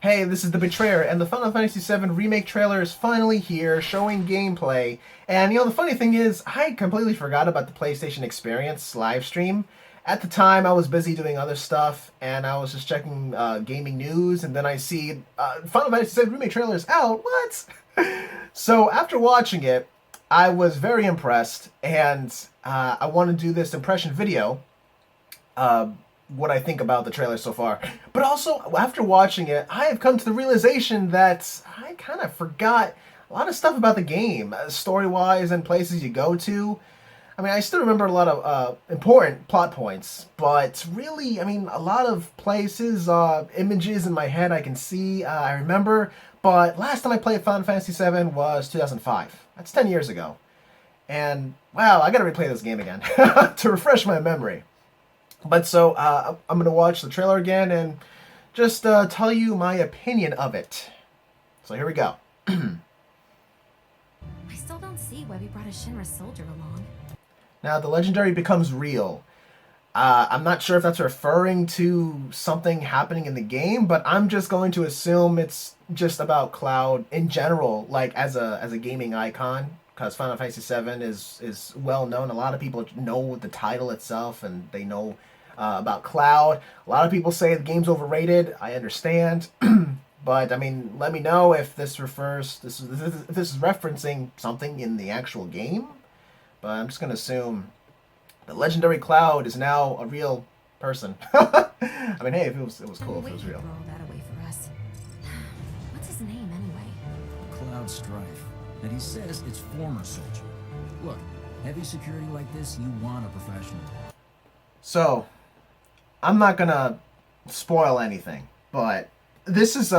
Hey, this is the Betrayer, and the Final Fantasy VII Remake trailer is finally here, showing gameplay. And the funny thing is, I completely forgot about the PlayStation Experience live stream. At the time, I was busy doing other stuff, and I was just checking gaming news, and then I see Final Fantasy VII Remake trailer is out. What? So after watching it, I was very impressed, and I want to do this impression video. What I think about the trailer so far. But also, after watching it, I have come to the realization that I kind of forgot a lot of stuff about the game, story-wise and places you go to. I mean, I still remember a lot of important plot points, but really, I mean, a lot of places, images in my head I can see, I remember, but last time I played Final Fantasy VII was 2005. That's 10 years ago. And, wow, I gotta replay this game again to refresh my memory. But so, I'm going to watch the trailer again and just tell you my opinion of it. So here we go. I still don't see why we brought a Shinra soldier along. Now, the legendary becomes real. I'm not sure if that's referring to something happening in the game, but I'm just going to assume it's just about Cloud in general, like as a gaming icon. Because Final Fantasy VII is well known. A lot of people know the title itself, and they know about Cloud. A lot of people say the game's overrated. I understand, but I mean, let me know if this is referencing something in the actual game. But I'm just gonna assume the legendary Cloud is now a real person. I mean, hey, if it was cool if it was real. Throw all that away for us. What's his name anyway? Cloud Strife. And he says it's former soldier. Look, heavy security like this, you want a professional. So, I'm not gonna spoil anything, but this is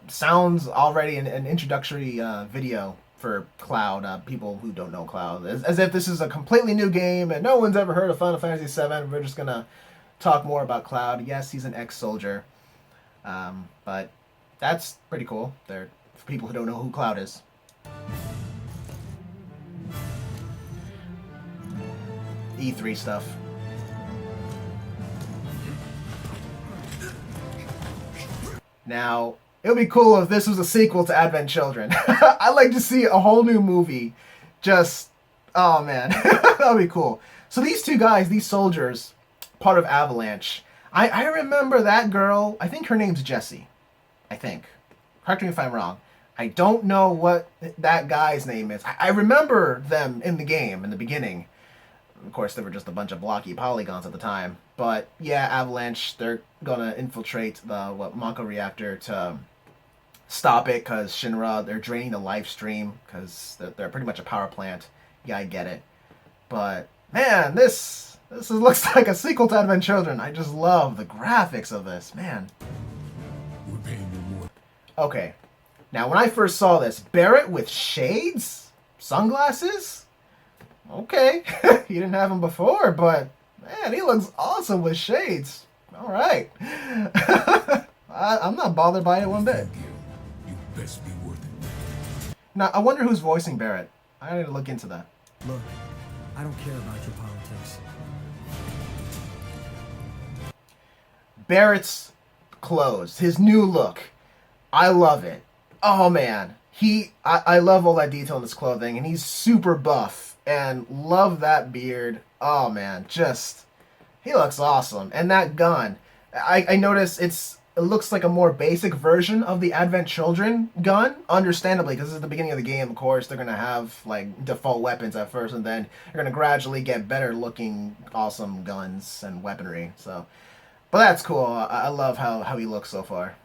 sounds already an introductory video for Cloud. People who don't know Cloud, as if this is a completely new game and no one's ever heard of Final Fantasy VII. We're just gonna talk more about Cloud. Yes, he's an ex-soldier, but that's pretty cool. There, for people who don't know who Cloud is. E3 stuff. Now, it would be cool if this was a sequel to Advent Children. I'd like to see a whole new movie. Just, oh man, that would be cool. So these two guys, these soldiers, part of Avalanche. I remember that girl, I think her name's Jessie. I think. Correct me if I'm wrong. I don't know what that guy's name is. I remember them in the game, in the beginning. Of course, they were just a bunch of blocky polygons at the time. But yeah, Avalanche, they're gonna infiltrate the Mako reactor to stop it, because Shinra, they're draining the life stream, because they're pretty much a power plant. Yeah, I get it. But man, this looks like a sequel to Advent Children. I just love the graphics of this, man. We're paying you more. Okay, now when I first saw this, Barrett with shades, sunglasses. Okay, he didn't have them before, but man, he looks awesome with shades. All right. I'm not bothered by it one bit. You best be worth it. Now, I wonder who's voicing Barrett. I need to look into that. Look, I don't care about your politics. Barrett's clothes, his new look. I love it. Oh man, I love all that detail in his clothing, and he's super buff. And love that beard. Oh man, just he looks awesome. And that gun, I noticed it looks like a more basic version of the Advent Children gun. Understandably, because this is the beginning of the game. Of course, they're gonna have like default weapons at first, and then you're gonna gradually get better looking, awesome guns and weaponry. So, but that's cool. I love how he looks so far.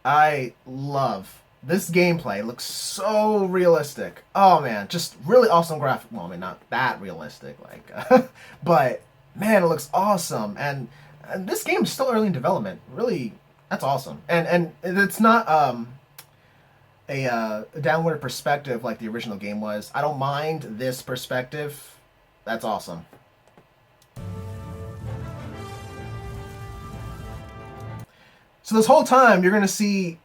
I love this gameplay. It looks so realistic. Oh man, just really awesome graphic. Well, I mean, not that realistic, like, but man, it looks awesome. And this game is still early in development. Really, that's awesome. And it's not a downward perspective like the original game was. I don't mind this perspective. That's awesome. So this whole time, you're going to see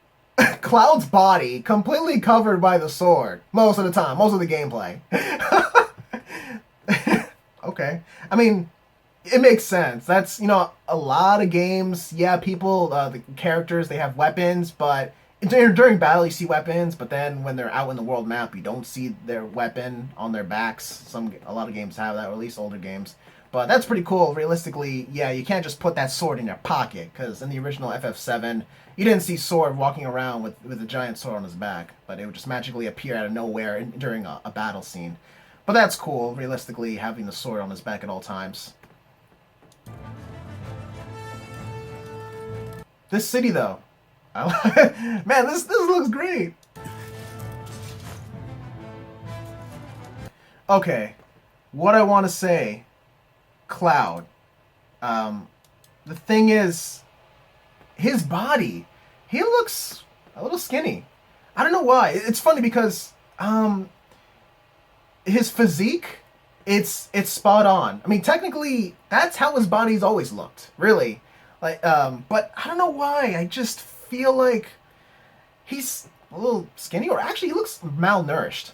Cloud's body completely covered by the sword. Most of the time. Most of the gameplay. Okay. I mean, it makes sense. That's, a lot of games. Yeah, people, the characters, they have weapons, but during battle you see weapons, but then when they're out in the world map, you don't see their weapon on their backs. A lot of games have that, or at least older games. But that's pretty cool. Realistically, yeah, you can't just put that sword in your pocket, because in the original FF7, you didn't see Sword walking around with a giant sword on his back, but it would just magically appear out of nowhere during a battle scene. But that's cool, realistically, having the sword on his back at all times. This city, though. Man, this looks great. Okay, what I want to say, Cloud. The thing is, his body, he looks a little skinny. I don't know why. It's funny because his physique, it's spot on. I mean, technically, that's how his body's always looked, really. Like, but I don't know why. I just feel like he's a little skinny, or actually, he looks malnourished.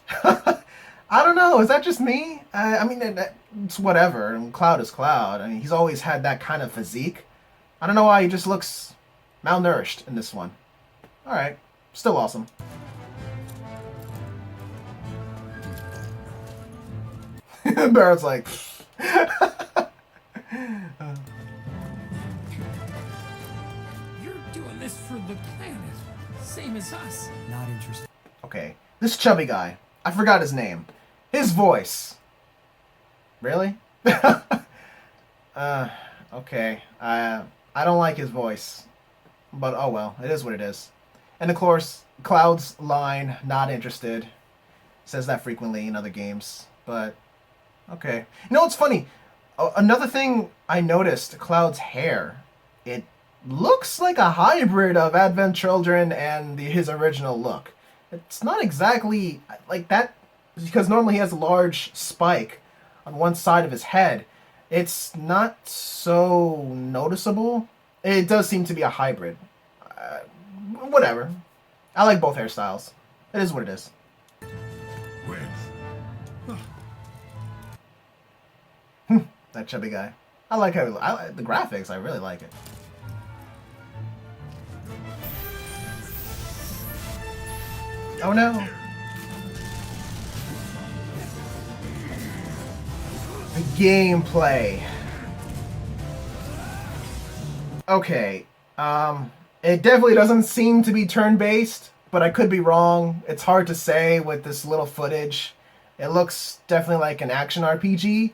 I don't know. Is that just me? I mean, it's whatever. And Cloud is Cloud. I mean, he's always had that kind of physique. I don't know why he just looks malnourished in this one. All right, still awesome. Barrett's like. You're doing this for the planet, same as us. Not interested. Okay, this chubby guy. I forgot his name. His voice. Really? Okay. I don't like his voice. But oh well, it is what it is. And of course, Cloud's line, not interested. Says that frequently in other games. But, okay. You know what's funny? Another thing I noticed, Cloud's hair. It looks like a hybrid of Advent Children and his original look. It's not exactly like that, because normally he has a large spike on one side of his head. It's not so noticeable. It does seem to be a hybrid. Whatever. I like both hairstyles. It is what it is. That chubby guy. I like how the graphics. I really like it. Oh no. The gameplay. Okay. It definitely doesn't seem to be turn-based, but I could be wrong. It's hard to say with this little footage. It looks definitely like an action RPG.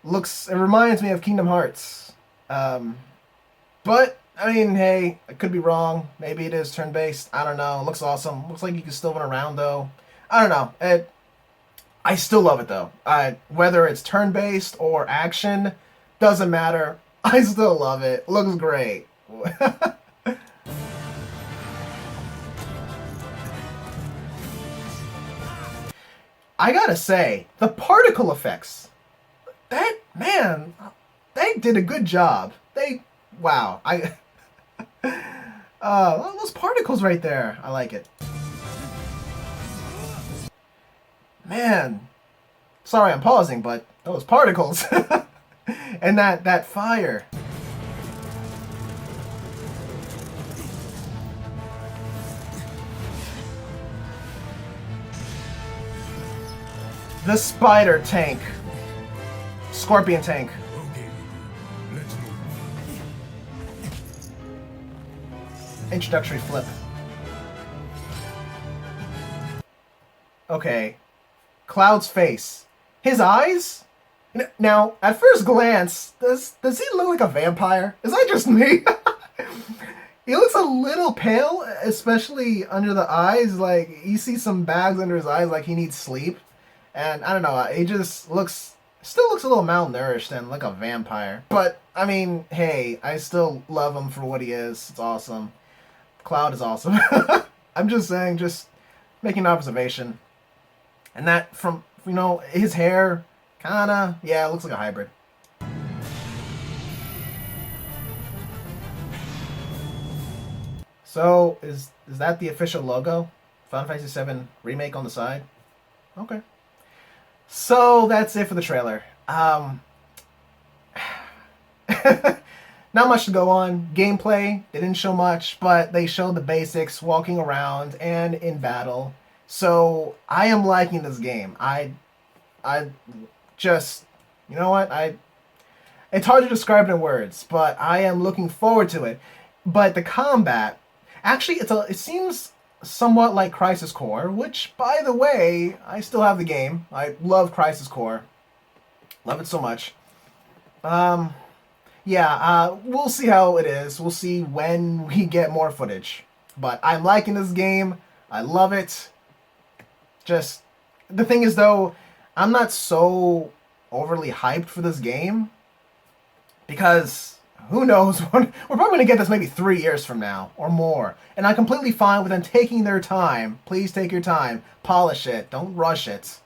It reminds me of Kingdom Hearts. But I mean, hey, I could be wrong. Maybe it is turn-based. I don't know. It looks awesome. Looks like you can still run around, though. I don't know. I still love it, though. Whether it's turn-based or action, doesn't matter. I still love it. Looks great. I gotta say, the particle effects. Man, they did a good job. Wow. Those particles right there. I like it. Man. Sorry I'm pausing, but those particles. And that fire. The spider tank. Scorpion tank. Okay, let's move. Introductory flip. Okay. Cloud's face. His eyes? Now, at first glance, does he look like a vampire? Is that just me? He looks a little pale, especially under the eyes. Like, you see some bags under his eyes like he needs sleep. And, I don't know, he just still looks a little malnourished and like a vampire. But, I mean, hey, I still love him for what he is. It's awesome. Cloud is awesome. I'm just saying, just making an observation. And that from, his hair, kinda, yeah, it looks like a hybrid. So, is that the official logo? Final Fantasy VII Remake on the side? Okay. So, that's it for the trailer. Um, not much to go on. Gameplay, they didn't show much, but they showed the basics, walking around and in battle. So I am liking this game. I just, you know what? It's hard to describe it in words, but I am looking forward to it. But the combat, actually, it seems somewhat like Crisis Core, which, by the way, I still have the game. I love Crisis Core. Love it so much. Yeah, we'll see how it is. We'll see when we get more footage. But I'm liking this game. I love it. Just, the thing is, though, I'm not so overly hyped for this game. Because, who knows, we're probably going to get this maybe 3 years from now, or more. And I'm completely fine with them taking their time. Please take your time. Polish it. Don't rush it.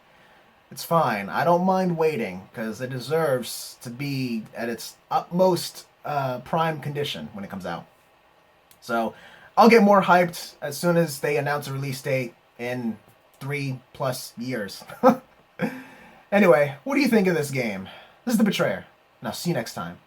It's fine. I don't mind waiting, because it deserves to be at its utmost prime condition when it comes out. So, I'll get more hyped as soon as they announce a release date in 3+ years. Anyway, what do you think of this game? This is The Betrayer. Now, see you next time.